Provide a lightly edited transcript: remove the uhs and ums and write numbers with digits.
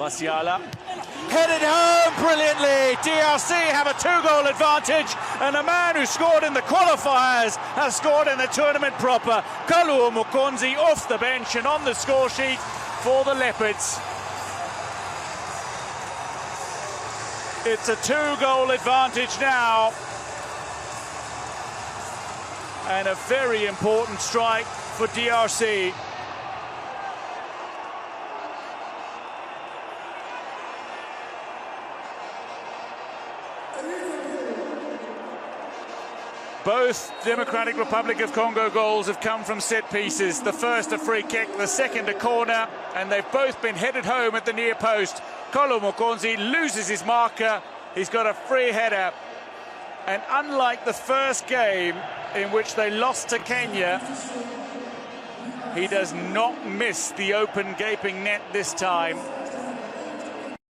Musiala headed home brilliantly. DRC have a 2-goal advantage, and a man who scored in the qualifiers has scored in the tournament proper. Kalu Mukonzi off the bench and on the score sheet for the Leopards. It's a 2-goal advantage now, and a very important strike for DRC. Both Democratic Republic of Congo goals have come from set pieces. The first a free kick, the second a corner, and they've both been headed home at the near post. Kalu Mukonzi loses his marker. He's got a free header. And unlike the first game in which they lost to Kenya, he does not miss the open gaping net this time.